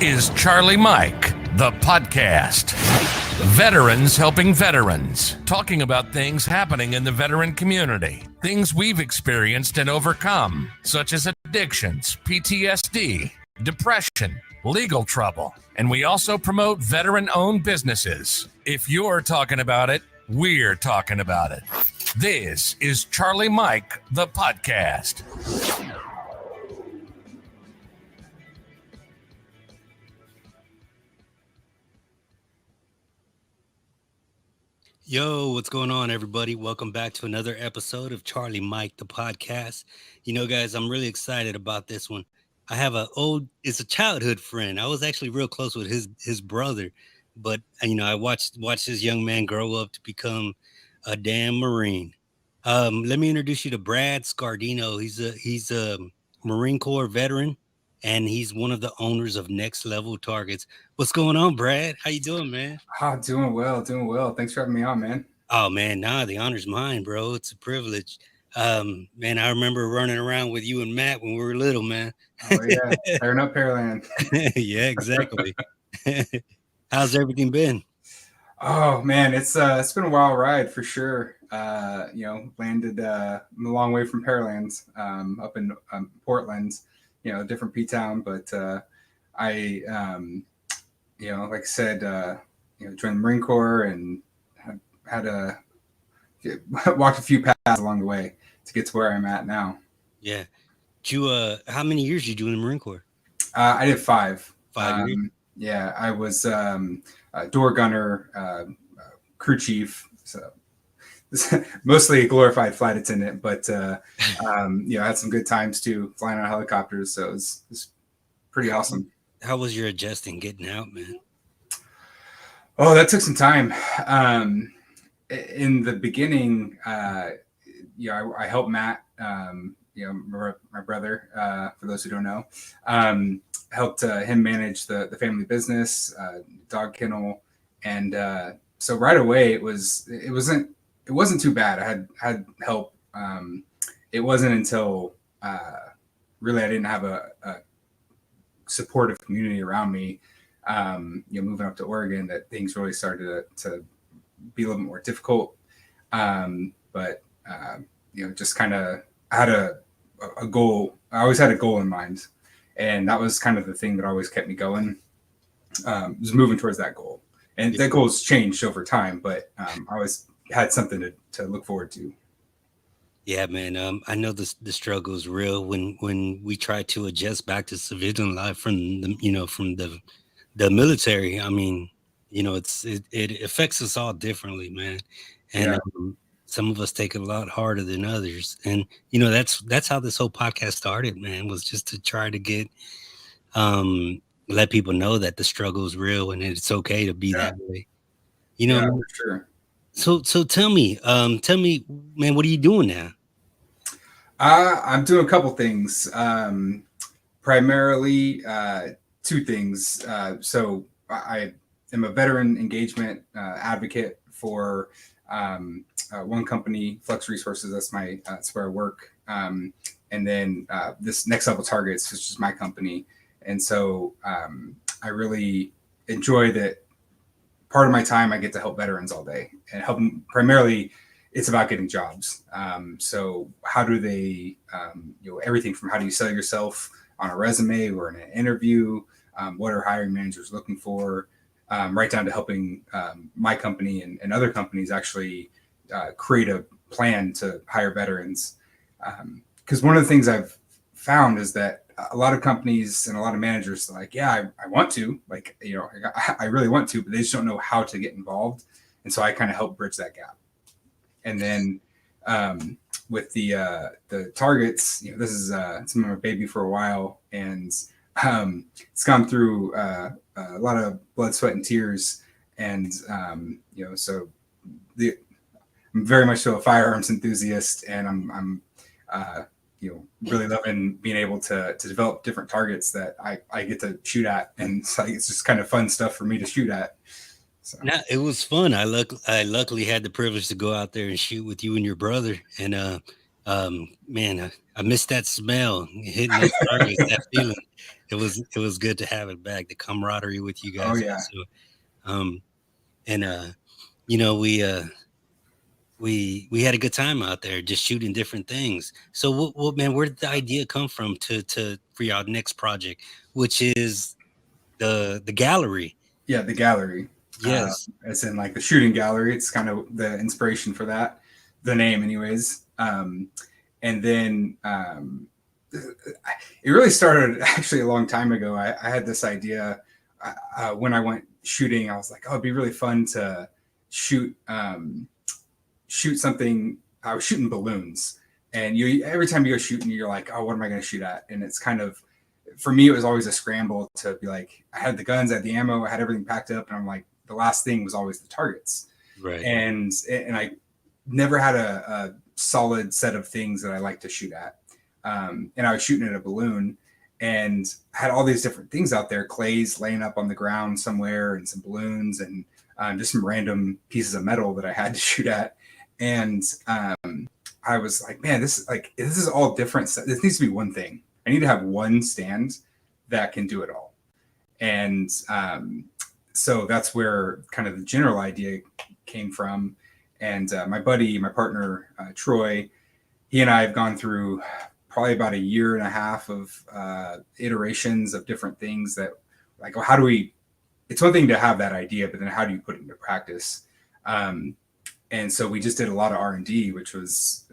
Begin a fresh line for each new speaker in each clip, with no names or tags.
is Charlie Mike, the podcast. Veterans helping veterans, talking about things happening in the veteran community, things we've experienced and overcome, such as addictions, PTSD, depression, legal trouble, and we also promote veteran-owned businesses. If you're talking about it, we're talking about it. This is Charlie Mike, the podcast.
Yo, what's going on, everybody? Welcome back to another episode of Charlie Mike, the podcast. You know, guys, I'm really excited about this one. I have it's a childhood friend. I was actually real close with his brother, but I watched this young man grow up to become a damn Marine. Let me introduce you to Brad Scardino. He's a Marine Corps veteran, and he's one of the owners of Next Level Targets. What's going on, Brad? How you doing, man?
Doing well. Thanks for having me on, man.
Oh, man, the honor's mine, bro. It's a privilege. Man, I remember running around with you and Matt when we were little, man.
Oh, yeah. Tearing up Pearland.
Yeah, exactly. How's everything been?
Oh, man, it's been a wild ride for sure. Landed a long way from Pearland, up in Portland, different P-town. But like I said, joined the Marine Corps and had walked a few paths along the way to get to where I'm at now.
Yeah. How many years did you do in the Marine Corps?
I did 5.
5 years?
Yeah, I was a door gunner, crew chief, so mostly a glorified flight attendant, but had some good times too, flying on helicopters, so it was pretty awesome.
How was your adjusting getting out, man?
Oh, that took some time. In the beginning, I helped Matt, my brother, for those who don't know, helped him manage the family business, dog kennel. And so right away it wasn't too bad. I had help. It wasn't until really I didn't have a supportive community around me, moving up to Oregon, that things really started to be a little bit more difficult. Just kind of had a goal. I always had a goal in mind, and that was kind of the thing that always kept me going, was moving towards that goal. And that goal's changed over time, but I always had something to look forward to.
Yeah, man. I know the struggle is real when we try to adjust back to civilian life from the military. I mean, it affects us all differently, man. And some of us take it a lot harder than others. And that's how this whole podcast started, man. Was just to try to get let people know that the struggle is real and it's okay to be that way.
For sure.
So tell me, man, what are you doing now?
I'm doing a couple things. Primarily 2 things. So I am a veteran engagement advocate for one company, Flex Resources. That's where I work. And then this Next Level Targets, which is my company. And so I really enjoy that. Part of my time I get to help veterans all day and help them. Primarily it's about getting jobs. So how do they, everything from how do you sell yourself on a resume or in an interview, what are hiring managers looking for, right down to helping my company and other companies actually create a plan to hire veterans. Because one of the things I've found is that a lot of companies and a lot of managers are like, I want to, I really want to, but they just don't know how to get involved. And so I kind of help bridge that gap. And then with the targets, this is it's been my baby for a while, and it's gone through a lot of blood, sweat, and tears. And so I'm very much so a firearms enthusiast, and I'm really loving being able to develop different targets that I get to shoot at, and so it's just kind of fun stuff for me to shoot at. So.
Now, it was fun. I luckily had the privilege to go out there and shoot with you and your brother, and Man, I missed that smell, hitting those targets, that feeling. It was good to have it back, the camaraderie with you
Oh
guys
yeah.
also. Um, and you know, we had a good time out there just shooting different things. So what man, where did the idea come from to for your next project, which is the gallery?
Yeah, the gallery.
Yes.
As in like the shooting gallery. It's kind of the inspiration for that, the name, anyways. And then it really started actually a long time ago. I had this idea when I went shooting. I was like, oh, it'd be really fun to shoot shoot something. I was shooting balloons, and you every time you go shooting, you're like, oh, what am I going to shoot at? And it's kind of for me, it was always a scramble to be like, I had the guns, I had the ammo, I had everything packed up, and I'm like, the last thing was always the targets,
Right.
and I never had a solid set of things that I like to shoot at, and I was shooting at a balloon, and had all these different things out there, clays laying up on the ground somewhere, and some balloons, and just some random pieces of metal that I had to shoot at, and I was like, man, this is all different. This needs to be one thing. I need to have one stand that can do it all. And so that's where kind of the general idea came from. And my buddy, my partner, Troy, he and I have gone through probably about a year and a half of iterations of different things that, like, well, how do we, it's one thing to have that idea, but then how do you put it into practice? And so we just did a lot of R&D, which was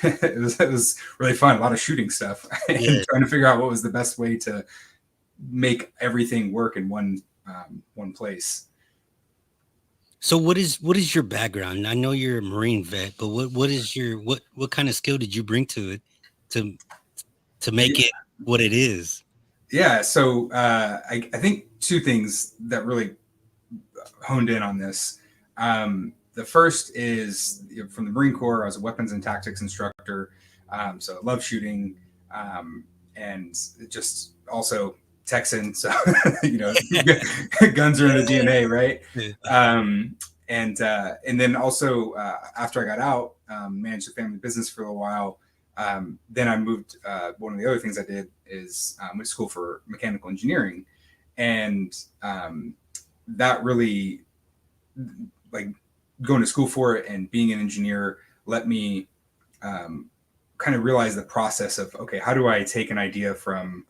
it was really fun. A lot of shooting stuff and trying to figure out what was the best way to make everything work in one place.
So what is your background? I know you're a Marine vet, but what is your what kind of skill did you bring to it to make it what it is?
Yeah. So I think two things that really honed in on this. The first is from the Marine Corps. I was a weapons and tactics instructor, so I love shooting, and just also Texan. So guns are in the DNA, right? And then also after I got out, managed a family business for a while. Then I moved. One of the other things I did is went to school for mechanical engineering, and that really, like, going to school for it and being an engineer let me kind of realize the process of, okay, how do I take an idea from,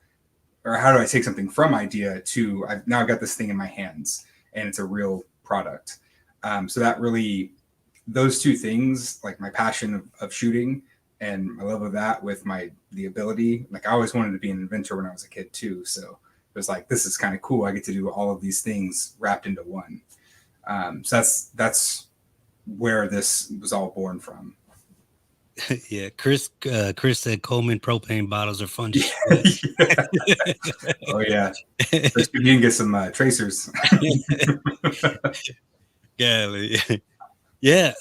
or how do I take something from idea to, I've now got this thing in my hands and it's a real product. So that really, those two things, like my passion of shooting and my love of that with the ability, like I always wanted to be an inventor when I was a kid too. So it was like, this is kind of cool. I get to do all of these things wrapped into one. So that's where this was all born from.
Yeah, Chris said Coleman propane bottles are fun to
Yeah. Oh yeah, first you can get some tracers.
Yeah.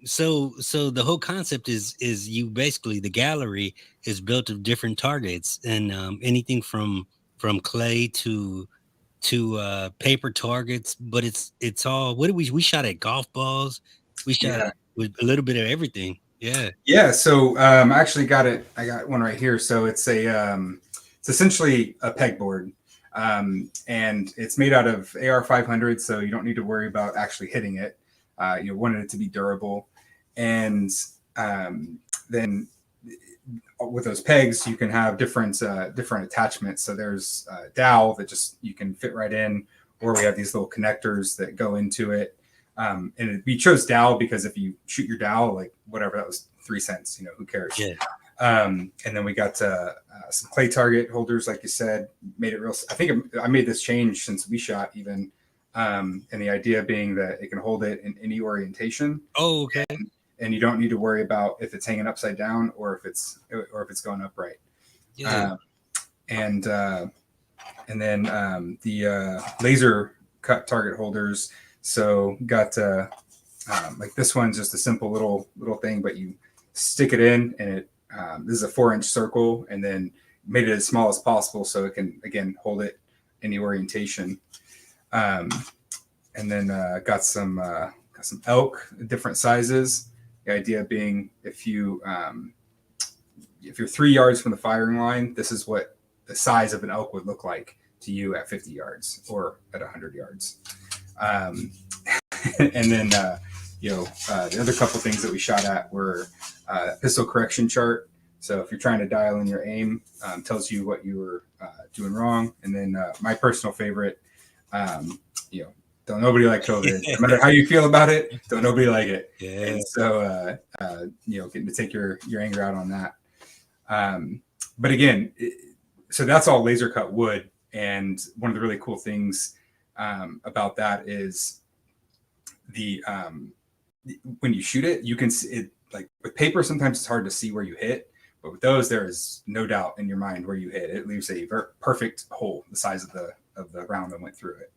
So the whole concept is you basically, the gallery is built of different targets, and anything from clay to paper targets, but it's all, what did we shot at golf balls, we shot at with a little bit of everything.
Yeah. So I actually got it. I got one right here. So it's it's essentially a pegboard, and it's made out of AR-500. So you don't need to worry about actually hitting it. You wanted it to be durable, and then with those pegs, you can have different attachments. So there's a dowel that just you can fit right in, or we have these little connectors that go into it. We chose dowel because if you shoot your dowel, like whatever, that was 3 cents, who cares?
Yeah.
And then we got some clay target holders, like you said, made it real. I think I made this change since we shot even. And the idea being that it can hold it in any orientation.
Oh, okay.
And you don't need to worry about if it's hanging upside down or if it's going upright.
Yeah.
And then the laser cut target holders. So got like this one's just a simple little thing, but you stick it in, and it this is a 4-inch circle, and then made it as small as possible so it can again hold it any orientation. And then got some elk, different sizes. The idea being if you're 3 yards from the firing line, this is what the size of an elk would look like to you at 50 yards or at 100 yards. And then, the other couple things that we shot at were pistol correction chart. So if you're trying to dial in your aim, tells you what you were doing wrong. And then my personal favorite, don't nobody like COVID. No matter how you feel about it, don't nobody like it.
Yeah.
And so, getting to take your anger out on that. But again, so that's all laser cut wood. And one of the really cool things about that is when you shoot it, you can see it. Like with paper, sometimes it's hard to see where you hit, but with those, there is no doubt in your mind where you hit. It leaves a perfect hole the size of the round that went through it.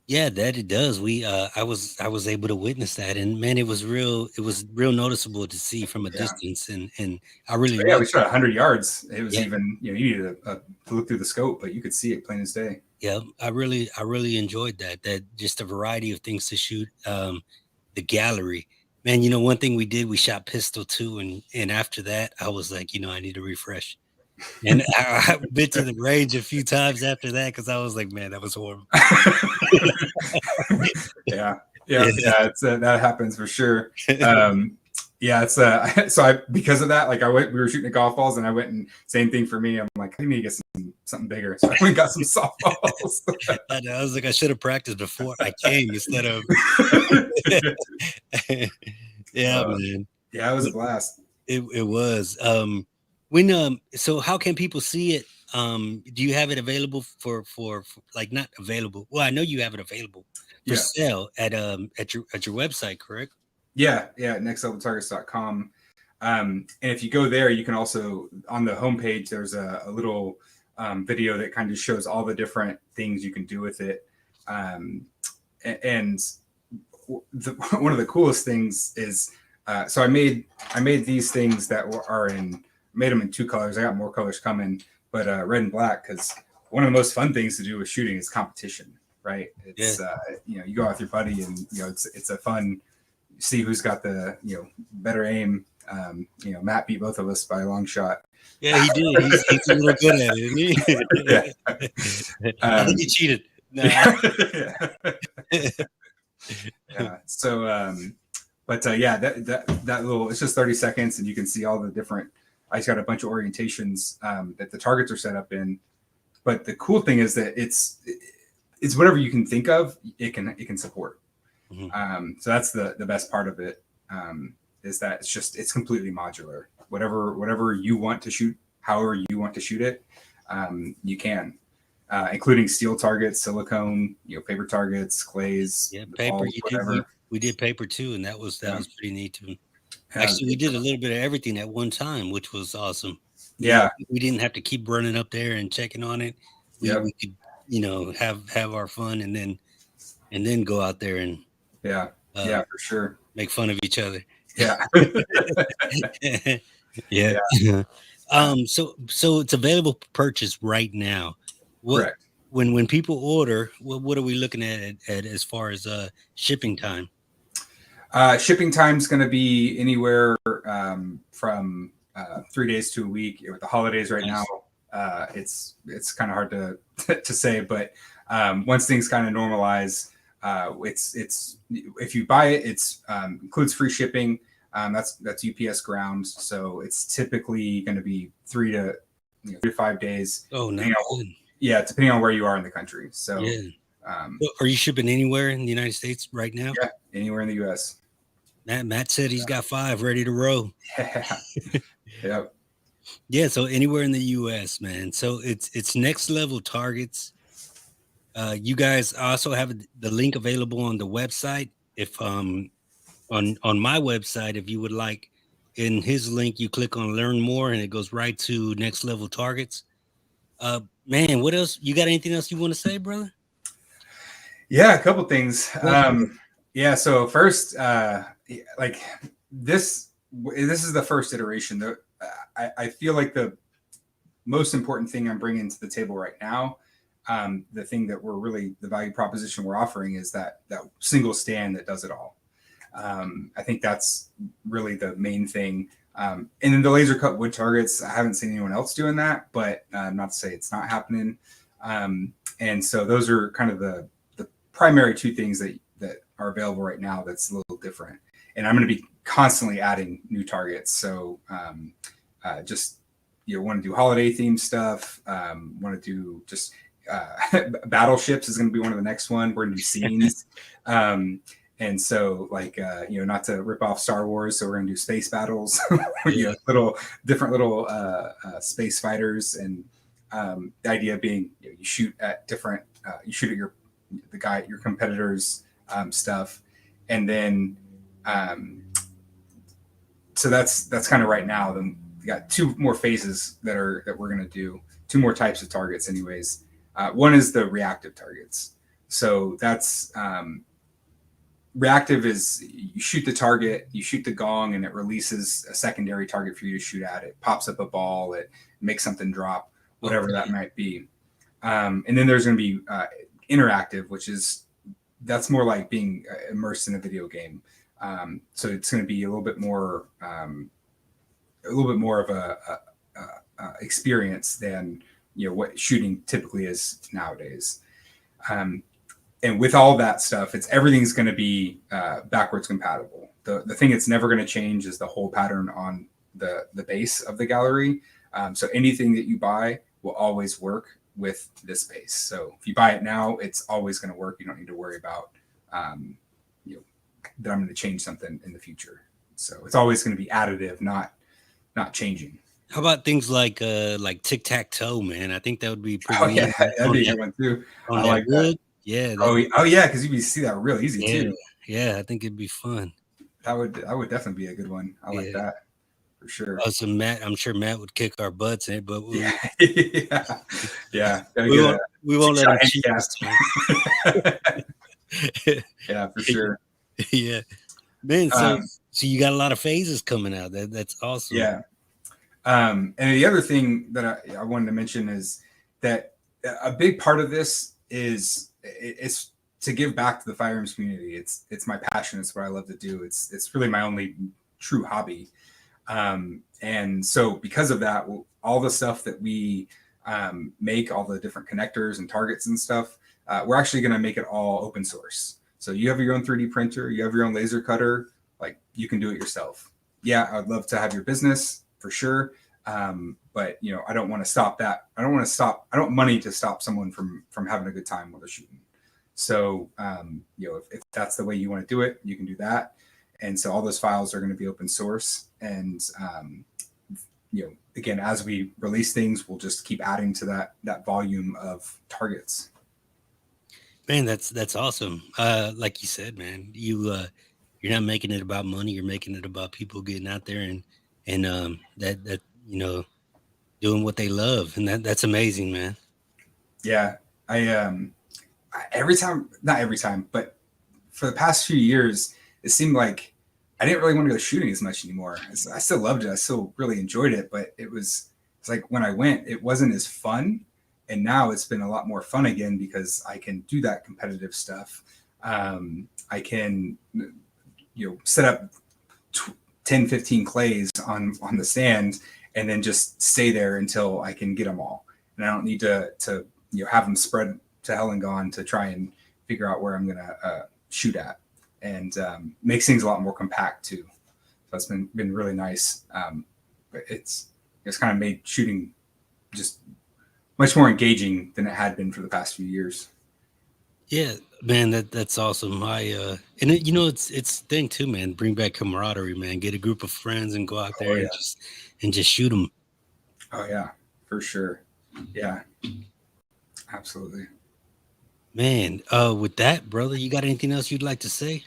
Yeah, that it does. I was able to witness that, and man, it was real noticeable to see from a distance, and I really
we shot 100 yards. It was even you needed to look through the scope, but you could see it plain as day.
Yeah, I really enjoyed that just a variety of things to shoot. The gallery, man. One thing we did, we shot pistol too, and after that, I was like, I need to refresh. And I've been to the range a few times after that because I was like, man, that was horrible.
Yeah. It's that happens for sure. It's so because of that, like we were shooting at golf balls, and I went and same thing for me. I'm like, I need to get something bigger, so I went and got some softballs.
I was like, I should have practiced before I came instead of. Man.
Yeah, it was a blast.
It was. So how can people see it? Do you have it available for like not available? Well, I know you have it available for sale at your website, correct?
Yeah, nextleveltargets.com. And if you go there, you can also on the homepage there's a little video that kind of shows all the different things you can do with it. And one of the coolest things is so I made these things that made them in 2 colors. I got more colors coming, but red and black, because one of the most fun things to do with shooting is competition, right? It's you go out with your buddy, and it's a fun, see who's got the better aim. Matt beat both of us by a long shot.
Yeah, he did. He's a little good at it, isn't he? I think he cheated. No.
So that little, it's just 30 seconds, and you can see all the different. I just got a bunch of orientations that the targets are set up in. But the cool thing is that it's whatever you can think of, it can support. Mm-hmm. So that's the best part of it, is that it's completely modular. Whatever you want to shoot, however you want to shoot it, you can, including steel targets, silicone, paper targets, clays,
paper.
Balls,
we did paper too, and that was pretty neat too. Actually, we did a little bit of everything at one time, which was awesome.
Yeah,
we didn't have to keep running up there and checking on it. We could, have our fun, and then go out there and
for sure,
make fun of each other.
Yeah.
Yeah. So it's available for purchase right now.
Correct.
When people order, what are we looking at as far as shipping time?
Shipping time is going to be anywhere from 3 days to a week. With the holidays right now, it's kind of hard to say, but once things kind of normalize, it's if you buy it, it's includes free shipping. That's UPS ground, so it's typically going to be 3 to 5 days.
Oh, no.
Depending on where you are in the country. So,
are you shipping anywhere in the United States right now?
Yeah, anywhere in the U.S.
Matt said he's got 5 ready to roll.
Yeah. Yep.
Yeah, so anywhere in the U.S., man. So it's Next Level Targets. You guys also have the link available on the website. If on my website, if you would like, in his link, you click on Learn More, and it goes right to Next Level Targets. Man, what else? You got anything else you want to say, brother?
Yeah, a couple things. So first, like this is the first iteration. I feel like the most important thing I'm bringing to the table right now, the thing that the value proposition we're offering is that single stand that does it all. I think that's really the main thing. And then the laser cut wood targets, I haven't seen anyone else doing that, but not to say it's not happening. And so those are kind of the primary two things that are available right now that's a little different. And I'm going to be constantly adding new targets. So just want to do holiday themed stuff. Want to do just battleships is going to be one of the next one. We're going to do scenes. And so not to rip off Star Wars. So we're going to do space battles, different little space fighters. And the idea being you shoot at different, you shoot at your competitors stuff. And then, so that's kind of right now. Then we got two more phases that we're going to do, two more types of targets anyways. One is the reactive targets. So that's, reactive is you shoot the target, you shoot the gong, and it releases a secondary target for you to shoot at. It pops up a ball, it makes something drop, whatever that might be. And then there's going to be interactive, that's more like being immersed in a video game. So it's going to be a little bit more of a experience than what shooting typically is nowadays. And with all that stuff, everything's going to be backwards compatible. The thing that's never going to change is the whole pattern on the base of the gallery. So anything that you buy will always work with this base. So if you buy it now, it's always going to work. You don't need to worry about that I'm going to change something in the future. So it's always going to be additive, not changing.
How about things like tic-tac-toe, man? I think that would be pretty.
Oh yeah, that'd be a good one too.
I like that. Yeah.
Yeah, because you see that real easy too.
Yeah, I think it'd be fun.
That would definitely be a good one. I like that for sure.
So I'm sure Matt would kick our butts in it, but we won't let him cheat us.
Yeah, for sure.
Yeah, man. So you got a lot of phases coming out. That's awesome.
Yeah. And the other thing that I wanted to mention is that a big part of this is it's to give back to the firearms community. It's my passion. It's what I love to do. It's really my only true hobby. And so because of that, all the stuff that we make, all the different connectors and targets and stuff, we're actually going to make it all open source. So you have your own 3D printer, you have your own laser cutter, like you can do it yourself. Yeah, I'd love to have your business for sure. But I don't want to stop that. I don't want money to stop someone from having a good time while they're shooting. So, if that's the way you want to do it, you can do that. And so all those files are going to be open source. And, again, as we release things, we'll just keep adding to that volume of targets.
Man, that's awesome. Like you said, man, you're not making it about money. You're making it about people getting out there and that doing what they love, and that's amazing, man. Yeah,
not every time, but for the past few years, it seemed like I didn't really want to go shooting as much anymore. I still loved it. I still really enjoyed it, but it's like when I went, it wasn't as fun. And now it's been a lot more fun again because I can do that competitive stuff. I can, set up 10, 15 clays on the stand and then just stay there until I can get them all. And I don't need to have them spread to hell and gone to try and figure out where I'm going to shoot at, and makes things a lot more compact too. So it's been really nice. But it's kind of made shooting just much more engaging than it had been for the past few years.
Yeah, man, that's awesome. And it's thing too, man. Bring back camaraderie, man. Get a group of friends and go out there and just shoot them.
Oh yeah, for sure. Yeah, absolutely.
Man, with that, brother, you got anything else you'd like to say?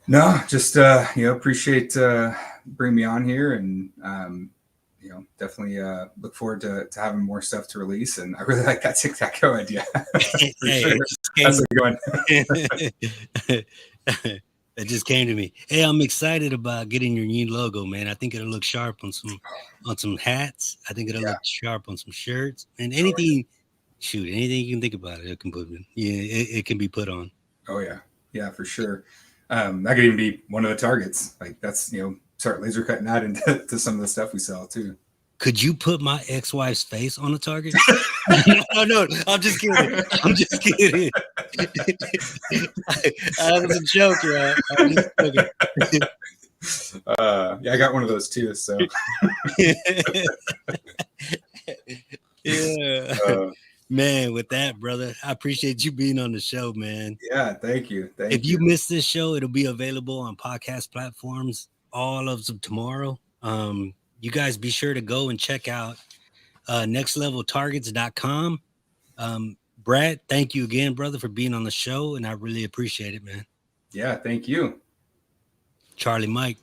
No, just appreciate bringing me on here, and definitely look forward to having more stuff to release. And I really like that tic-tac-toe idea. Sure. That's a good one.
That just came to me. Hey, I'm excited about getting your new logo, man. I think it'll look sharp on some hats. I think it'll look sharp on some shirts, and anything. Anything you can think about it can put in. Yeah, it can be put on.
Oh yeah, for sure. That could even be one of the targets. Like that's, start laser cutting that into to some of the stuff we sell too.
Could you put my ex-wife's face on a target? No, I'm just kidding. That was a joke, yeah. I'm just joking.
Yeah, I got one of those too. So
yeah. Man, with that, brother, I appreciate you being on the show, man.
Yeah, thank you.
If you missed this show, it'll be available on podcast platforms all of tomorrow. You guys be sure to go and check out nextleveltargets.com. Brad, thank you again, brother, for being on the show, and I really appreciate it, man.
Yeah, thank you.
Charlie Mike.